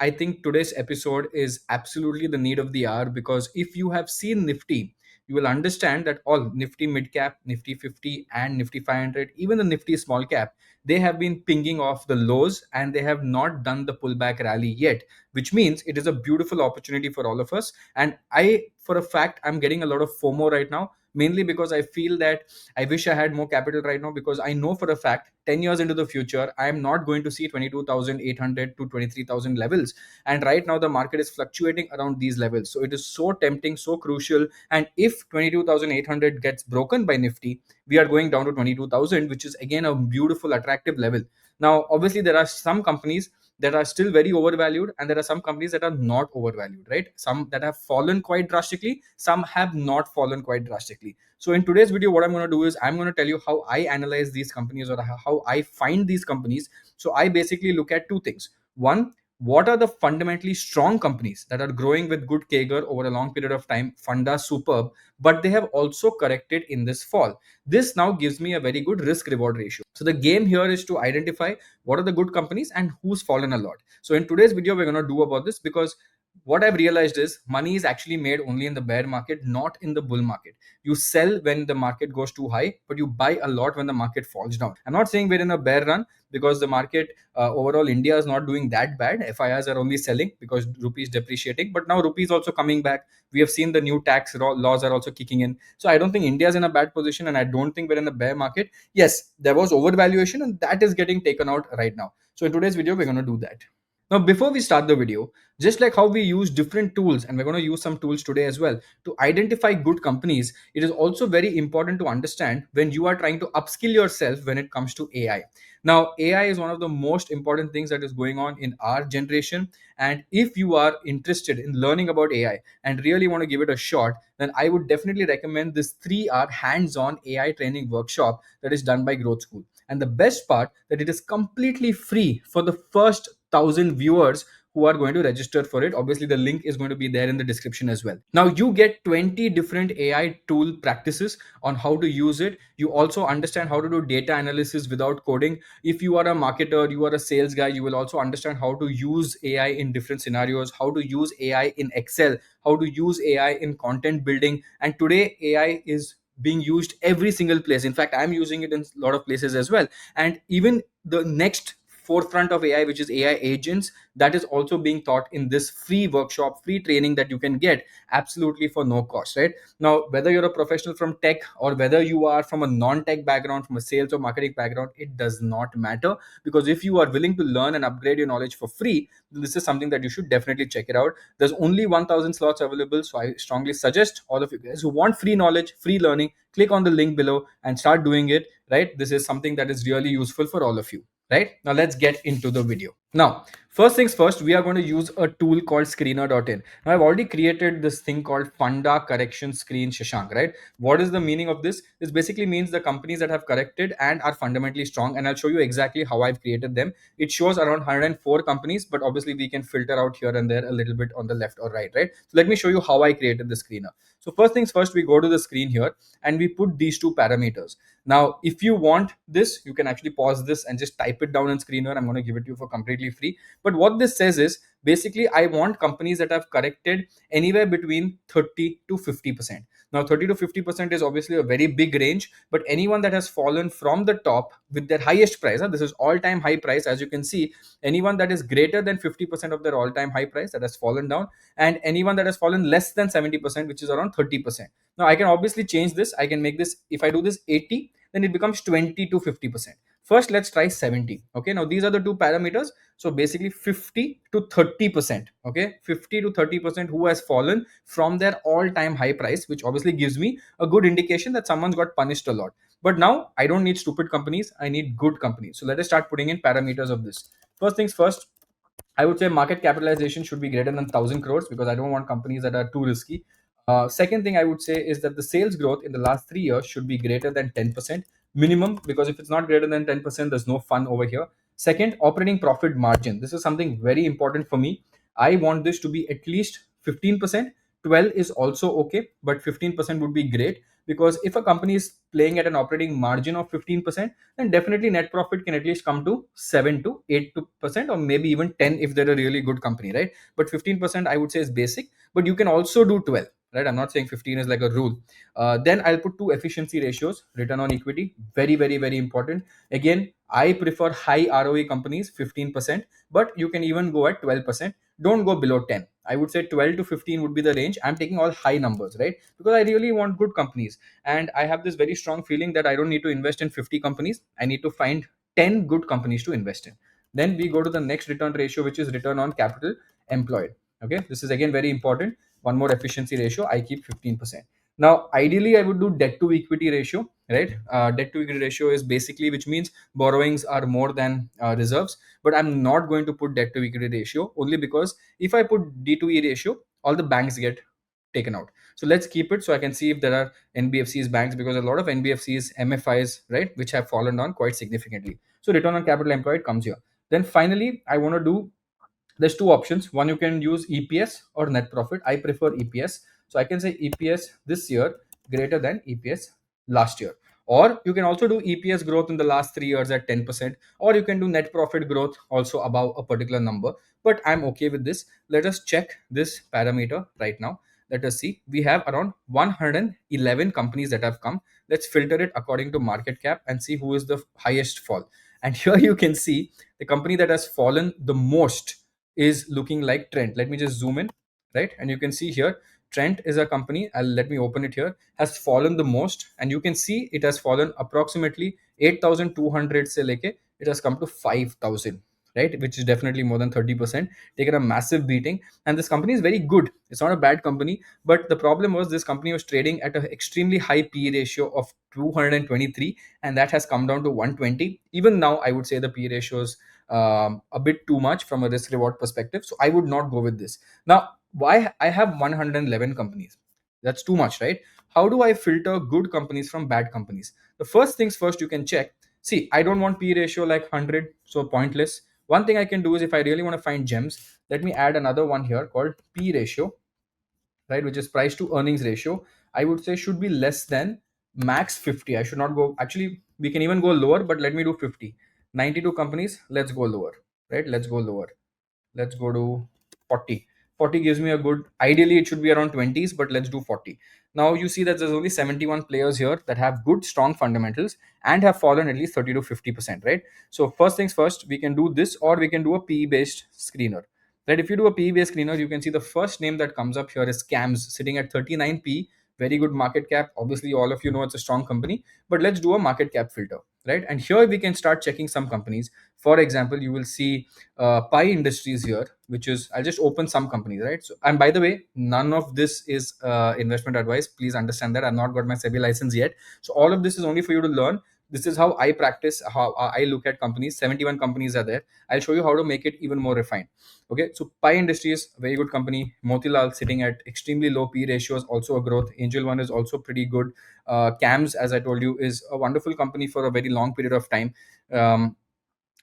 I think today's episode is absolutely the need of the hour, because if you have seen Nifty, you will understand that all Nifty mid cap, Nifty 50, and Nifty 500, even the Nifty small cap, they have been pinging off the lows and they have not done the pullback rally yet, which means it is a beautiful opportunity for all of us. And I, for a fact, I'm getting a lot of FOMO right now, mainly because I feel that I wish I had more capital right now, because I know for a fact 10 years into the future, I am not going to see 22,800 to 23,000 levels. And right now, the market is fluctuating around these levels. So it is so tempting, so crucial. And if 22,800 gets broken by Nifty, we are going down to 22,000, which is again a beautiful, attractive level. Now, obviously, there are some companies that are still very overvalued, and there are some companies that are not overvalued, right? Some that have fallen quite drastically, some have not fallen quite drastically. So in today's video, what I'm going to do is I'm going to tell you how I analyze these companies, or how I find these companies. So I basically look at two things. One, what are the fundamentally strong companies that are growing with good CAGR over a long period of time, funda superb, but they have also corrected in this fall. This now gives me a very good risk reward ratio. So the game here is to identify what are the good companies and who's fallen a lot. So in today's video, we're going to do about this, because what I've realized is money is actually made only in the bear market, not in the bull market. You sell when the market goes too high, but you buy a lot when the market falls down. I'm not saying we're in a bear run, because the market overall, India is not doing that bad. FIRs are only selling because rupee is depreciating, but now rupee is also coming back. We have seen the new tax laws are also kicking in. So I don't think India is in a bad position, and I don't think we're in a bear market. Yes, there was overvaluation, and that is getting taken out right now. So in today's video, we're going to do that. Now, before we start the video, just like how we use different tools, and we're going to use some tools today as well to identify good companies, it is also very important to understand when you are trying to upskill yourself when it comes to AI. Now, AI is one of the most important things that is going on in our generation. And if you are interested in learning about AI and really want to give it a shot, then I would definitely recommend this 3-hour hands-on AI training workshop that is done by Growth School. And the best part, that it is completely free for the first 1,000 viewers who are going to register for it. Obviously, the link is going to be there in the description as well. Now, you get 20 different AI tool practices on how to use it. You also understand how to do data analysis without coding. If you are a marketer, you are a sales guy, you will also understand how to use AI in different scenarios, how to use AI in Excel, how to use AI in content building. And today, AI is being used every single place. In fact, I'm using it in a lot of places as well. And even the next forefront of AI, which is AI agents, that is also being taught in this free workshop, free training that you can get absolutely for no cost, right? Now, whether you're a professional from tech or whether you are from a non-tech background, from a sales or marketing background, it does not matter, because if you are willing to learn and upgrade your knowledge for free, then this is something that you should definitely check it out. There's only 1,000 slots available, so I strongly suggest all of you guys who want free knowledge, free learning, click on the link below and start doing it, right? This is something that is really useful for all of you. Right now, let's get into the video. Now, first things first, we are going to use a tool called screener.in. Now, I've already created this thing called funda correction screen, Shashank, right? What is the meaning of this? This basically means the companies that have corrected and are fundamentally strong, and I'll show you exactly how I've created them. It shows around 104 companies, but obviously we can filter out here and there a little bit on the left or right? So let me show you how I created the screener. So first things first, we go to the screen here and we put these two parameters. Now, if you want this, you can actually pause this and just type it down on screener. I'm going to give it to you for completely free. But what this says is basically I want companies that have corrected anywhere between 30 to 50%. Now, 30 to 50% is obviously a very big range, but anyone that has fallen from the top with their highest price, this is all-time high price, as you can see, anyone that is greater than 50% of their all-time high price that has fallen down, and anyone that has fallen less than 70%, which is around 30%. Now, I can obviously change this. I can make this, if I do this 80, then it becomes 20 to 50%. First, let's try 70. Okay, now these are the two parameters. So basically 50 to 30%. Okay, 50 to 30% who has fallen from their all-time high price, which obviously gives me a good indication that someone's got punished a lot. But now I don't need stupid companies, I need good companies. So let us start putting in parameters of this. First things first, I would say market capitalization should be greater than 1,000 crores, because I don't want companies that are too risky. Second thing I would say is that the sales growth in the last 3 years should be greater than 10% minimum, because if it's not greater than 10%, there's no fun over here. Second, operating profit margin. This is something very important for me. I want this to be at least 15%. 12 is also okay, but 15% would be great. because if a company is playing at an operating margin of 15%, then definitely net profit can at least come to 7 to 8%, or maybe even 10 if they're a really good company, right? But 15% I would say is basic, but you can also do 12, right? I'm not saying 15 is like a rule. Then I'll put two efficiency ratios: return on equity, very very very important. Again, I prefer high ROE companies, 15%, but you can even go at 12%. Don't go below 10. I would say 12 to 15 would be the range. I'm taking all high numbers, right? Because I really want good companies. And I have this very strong feeling that I don't need to invest in 50 companies. I need to find 10 good companies to invest in. Then we go to the next return ratio, which is return on capital employed. Okay, this is again very important. One more efficiency ratio, I keep 15%. Now, ideally, I would do debt to equity ratio, right? Debt to equity ratio is basically, which means borrowings are more than reserves. But I'm not going to put debt to equity ratio, only because if I put D to E ratio, all the banks get taken out. So let's keep it so I can see if there are NBFCs banks, because a lot of NBFCs, MFIs, right, which have fallen down quite significantly. So return on capital employed comes here. Then finally, I want to do, there's two options. One, you can use EPS or net profit. I prefer EPS. So I can say EPS this year greater than EPS last year. Or you can also do EPS growth in the last 3 years at 10%, or you can do net profit growth also above a particular number. But I'm okay with this. Let us check this parameter right now. Let us see. We have around 111 companies that have come. Let's filter it according to market cap and see who is the highest fall. And here you can see the company that has fallen the most is looking like Trent. Let me just zoom in, right? And you can see here, Trent is a company. Let me open it here. Has fallen the most, and you can see it has fallen approximately 8,200 se leke. It has come to 5,000, right? Which is definitely more than 30%. Taken a massive beating, and this company is very good. It's not a bad company, but the problem was this company was trading at an extremely high P ratio of 223, and that has come down to 120. Even now, I would say the P ratios a bit too much from a risk reward perspective. So I would not go with this. Now, why I have 111 companies? That's too much, right? How do I filter good companies from bad companies? The first things first, you can check. See, I don't want P ratio like 100, so pointless. One thing I can do is, if I really want to find gems, let me add another one here called P ratio, right, which is price to earnings ratio. I would say should be less than max 50. I should not go, actually we can even go lower, but let me do 50. 92 companies, let's go lower, right? Let's go lower. Let's go to 40. 40 gives me a good, ideally it should be around 20s, but let's do 40. Now you see that there's only 71 players here that have good strong fundamentals and have fallen at least 30 to 50%, right? So first things first, we can do this, or we can do a PE based screener, right? If you do a PE based screener, you can see the first name that comes up here is Cams, sitting at 39 p, very good market cap. Obviously all of you know it's a strong company, but let's do a market cap filter, right? And here we can start checking some companies. For example, you will see Pi Industries here, which is, I'll just open some companies, right? So, and by the way, none of this is investment advice. Please understand that I've not got my SEBI license yet. So all of this is only for you to learn. This is how I practice, how I look at companies. 71 companies are there. I'll show you how to make it even more refined. Okay, so Pi Industries, very good company. Motilal sitting at extremely low P ratios, also a growth. Angel One is also pretty good. Cams, as I told you, is a wonderful company for a very long period of time.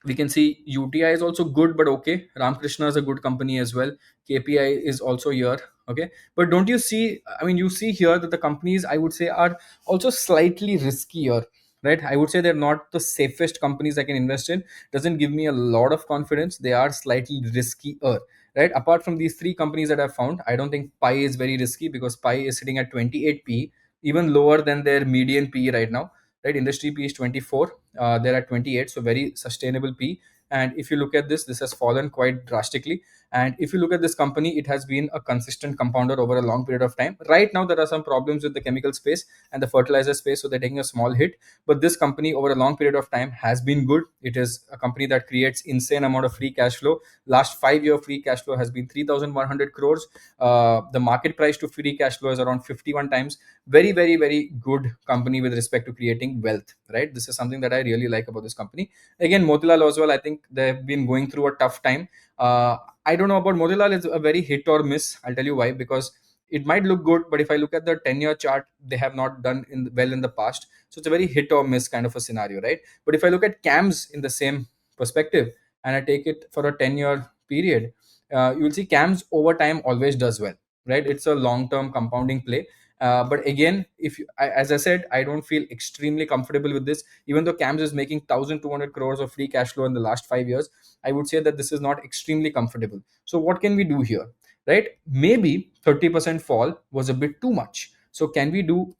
We can see UTI is also good, but okay. Ramkrishna is a good company as well. KPI is also here. Okay, but don't you see? I mean, you see here that the companies, I would say, are also slightly riskier, right? I would say they're not the safest companies I can invest in. Doesn't give me a lot of confidence. They are slightly riskier, right? Apart from these three companies that I found, I don't think Pi is very risky, because Pi is sitting at 28 P, even lower than their median P right now, right? Industry P is 24, they're at 28, so very sustainable P. And if you look at this has fallen quite drastically. And if you look at this company, it has been a consistent compounder over a long period of time. Right now there are some problems with the chemical space and the fertilizer space, so they're taking a small hit. But this company over a long period of time has been good. It is a company that creates insane amount of free cash flow. Last 5 year free cash flow has been 3100 crores. The market price to free cash flow is around 51 times. Very very very good company with respect to creating wealth, right? This is something that I really like about this company. Again, Motilal as well, I think they've been going through a tough time. I don't know about Motilal. It's a very hit or miss. I'll tell you why. Because it might look good, but if I look at the 10-year chart, they have not done well in the past. So it's a very hit or miss kind of a scenario, right? But if I look at Cams in the same perspective, and I take it for a 10-year period, you will see Cams over time always does well, right? It's a long term compounding play. But again, as I said, I don't feel extremely comfortable with this. Even though CAMS is making 1,200 crores of free cash flow in the last 5 years, I would say that this is not extremely comfortable. So what can we do here, right? Maybe 30% fall was a bit too much. So can we do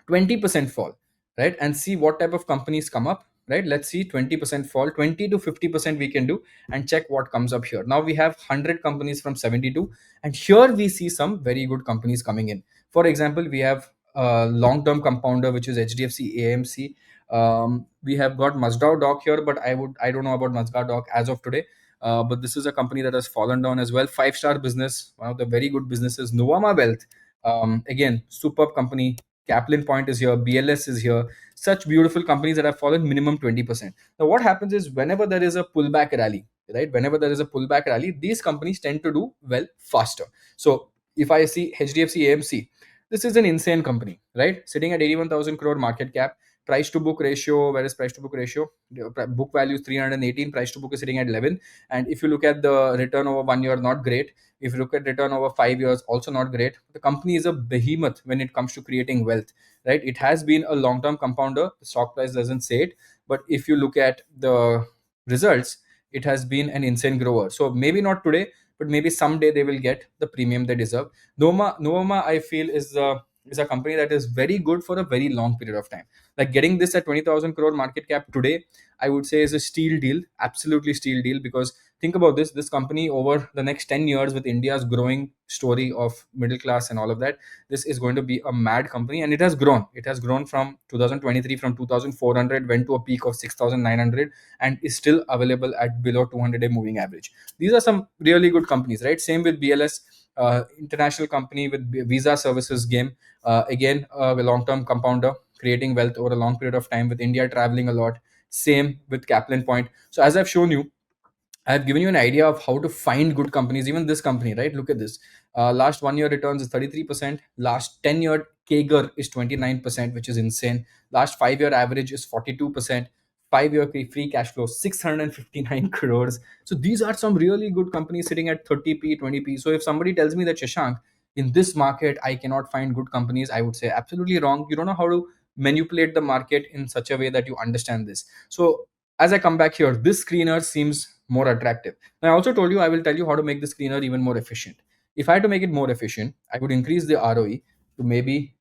20% fall, right? And see what type of companies come up, right? Let's see, 20% fall, 20 to 50% we can do, and check what comes up here. Now we have 100 companies from 72, and here we see some very good companies coming in. For example, we have a long term compounder, which is HDFC AMC. We have got Mazda Dock here, but I don't know about Mazda Dock as of today. But this is a company that has fallen down as well. Five-star business, one of the very good businesses. Novama Wealth, again, superb company. Kaplan Point is here, BLS is here. Such beautiful companies that have fallen minimum 20%. Now, what happens is whenever there is a pullback rally, right? Whenever there is a pullback rally, these companies tend to do well faster. So, if I see HDFC AMC, this is an insane company, right? Sitting at 81,000 crore market cap, price to book ratio, where is price to book ratio? Book value is 318, price to book is sitting at 11. And if you look at the return over 1 year, not great. If you look at return over 5 years, also not great. The company is a behemoth when it comes to creating wealth, right? It has been a long-term compounder. The stock price doesn't say it, but if you look at the results, it has been an insane grower. So maybe not today, but maybe someday they will get the premium they deserve. Noma, I feel is a company that is very good for a very long period of time. Like getting this at 20,000 crore market cap today, I would say is a steal deal, absolutely steal deal. Because think about this company over the next 10 years, with India's growing story of middle class and all of that, this is going to be a mad company. And it has grown from 2023, from 2,400 went to a peak of 6,900, and is still available at below 200-day moving average. These are some really good companies, right? Same with BLS, international company with visa services game. Again, a long term compounder, creating wealth over a long period of time, with India traveling a lot. Same with Kaplan Point. So as I've shown you, I've given you an idea of how to find good companies. Even this company, right? Look at this. Last 1 year returns is 33%. Last 10-year CAGR is 29%, which is insane. Last 5 year average is 42%. 5 year free cash flow 659 crores. So these are some really good companies sitting at 30p, 20p. So if somebody tells me that, Shashank, in this market I cannot find good companies, I would say absolutely wrong. You don't know how to manipulate the market in such a way that you understand this. So as I come back here, this screener seems more attractive. I also told you I will tell you how to make the screener even more efficient. If I had to make it more efficient, I would increase the ROE to maybe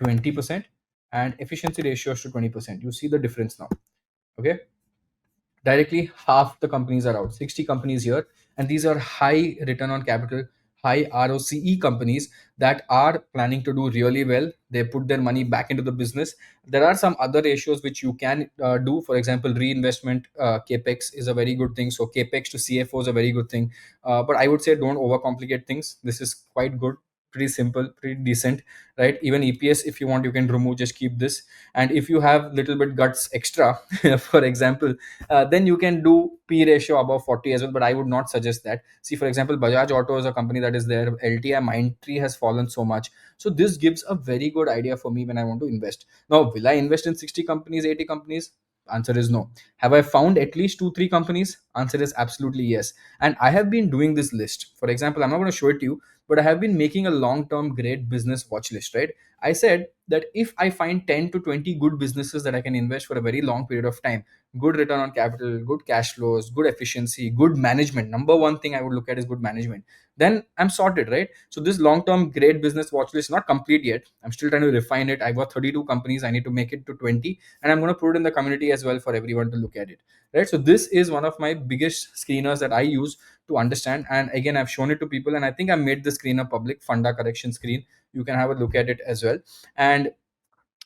20% and efficiency ratios to 20%. You see the difference now. Okay, directly half the companies are out, 60 companies here, and these are high return on capital, high ROCE companies that are planning to do really well. They put their money back into the business. There are some other ratios which you can do. For example, reinvestment, capex is a very good thing. So capex to CFO is a very good thing. But I would say don't overcomplicate things. This is quite good, pretty simple, pretty decent, right? Even EPS, if you want, you can remove, just keep this. And if you have little bit guts extra, for example, then you can do P ratio above 40 as well. But I would not suggest that. See, for example, Bajaj Auto is a company that is there. LTI Mindtree has fallen so much. So this gives a very good idea for me when I want to invest. Now, will I invest in 60 companies, 80 companies? Answer is no. Have I found at least two, three companies? Answer is absolutely yes. And I have been doing this list. For example, I'm not going to show it to you, but I have been making a long-term great business watch list, right? I said that if I find 10 to 20 good businesses that I can invest for a very long period of time, good return on capital, good cash flows, good efficiency, good management. Number one thing I would look at is good management. Then I'm sorted, right? So this long-term great business watch list is not complete yet. I'm still trying to refine it. I've got 32 companies. I need to make it to 20, and I'm going to put it in the community as well for everyone to look at it, right? So this is one of my biggest screeners that I use to understand. And again, I've shown it to people, and I think I made the screener public, funda correction screen. You can have a look at it as well. And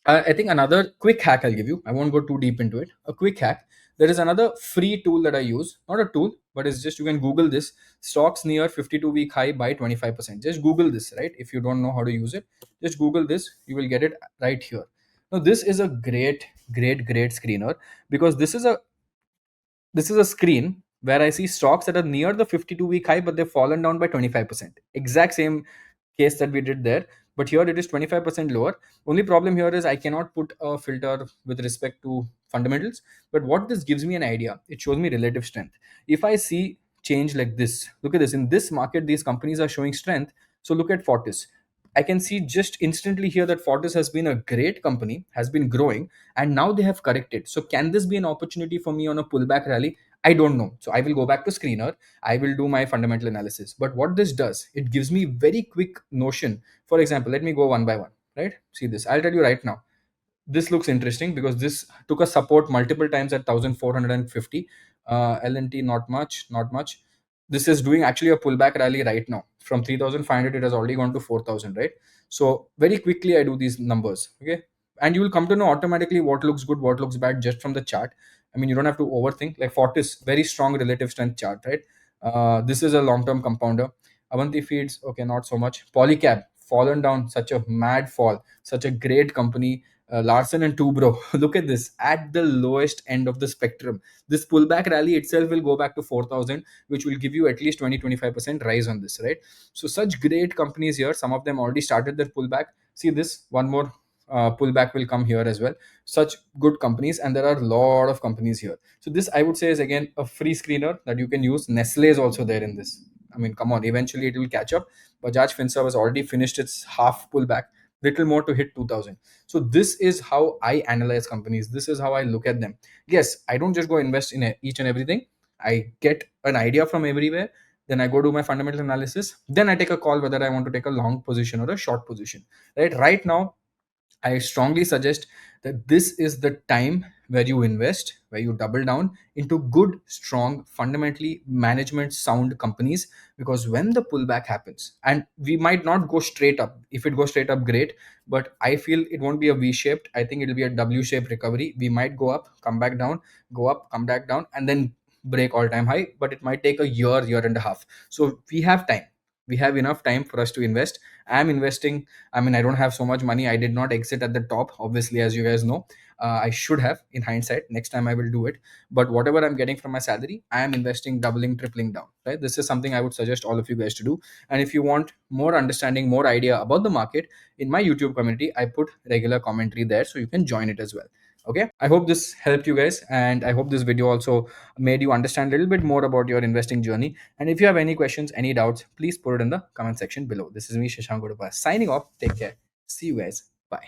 I think another quick hack I'll give you. I won't go too deep into it. A quick hack. There is another free tool that I use. Not a tool, but it's just, you can Google this. Stocks near 52-week high by 25%. Just Google this, right? If you don't know how to use it, just Google this. You will get it right here. Now, this is a great, great, great screener, because this is a screen where I see stocks that are near the 52-week high, but they've fallen down by 25%. Exact same case that we did there, but here it is 25% lower. Only problem here is I cannot put a filter with respect to fundamentals. But what this gives me an idea, it shows me relative strength. If I see change like this, look at this. In this market, these companies are showing strength. So look at Fortis. I can see just instantly here that Fortis has been a great company, has been growing, and now they have corrected. So can this be an opportunity for me on a pullback rally? I don't know. So I will go back to screener. I will do my fundamental analysis. But what this does, it gives me very quick notion. For example, let me go one by one, right? See this. I'll tell you right now. This looks interesting because this took a support multiple times at 1450. LNT, not much, not much. This is doing actually a pullback rally right now. From 3500 it has already gone to 4000, right? So very quickly I do these numbers, okay? And you will come to know automatically what looks good, what looks bad just from the chart. I mean, you don't have to overthink. Like Fortis, very strong relative strength chart, right? This is a long term compounder. Avanti Feeds, okay, not so much. Polycab, fallen down, such a mad fall, such a great company. Larsen and Tubro, look at this, at the lowest end of the spectrum. This pullback rally itself will go back to 4000, which will give you at least 20-25% rise on this, right? So such great companies here. Some of them already started their pullback. See this, one more pullback will come here as well. Such good companies, and there are a lot of companies here. So this, I would say, is again a free screener that you can use. Nestle is also there in this. I mean, come on, eventually it will catch up. Bajaj Finserv has already finished its half pullback, little more to hit 2000. So this is how I analyze companies. This is how I look at them. Yes, I don't just go invest in each and everything. I get an idea from everywhere, then I go do my fundamental analysis, then I take a call whether I want to take a long position or a short position. Right now I strongly suggest that this is the time where you invest, where you double down into good, strong, fundamentally management sound companies. Because when the pullback happens, and we might not go straight up, if it goes straight up, great, but I feel it won't be a V shaped. I think it'll be a W shaped recovery. We might go up, come back down, go up, come back down, and then break all time high, but it might take a year, year and a half. So we have time. We have enough time for us to invest. I'm investing. I mean, I don't have so much money. I did not exit at the top, obviously, as you guys know. I should have, in hindsight. Next time I will do it. But whatever I'm getting from my salary, I am investing, doubling, tripling down. Right? This is something I would suggest all of you guys to do. And if you want more understanding, more idea about the market, in my YouTube community, I put regular commentary there, so you can join it as well. Okay. I hope this helped you guys, and I hope this video also made you understand a little bit more about your investing journey. And if you have any questions, any doubts, please put it in the comment section below. This is me, Shashank Udupa, signing off. Take care. See you guys. Bye.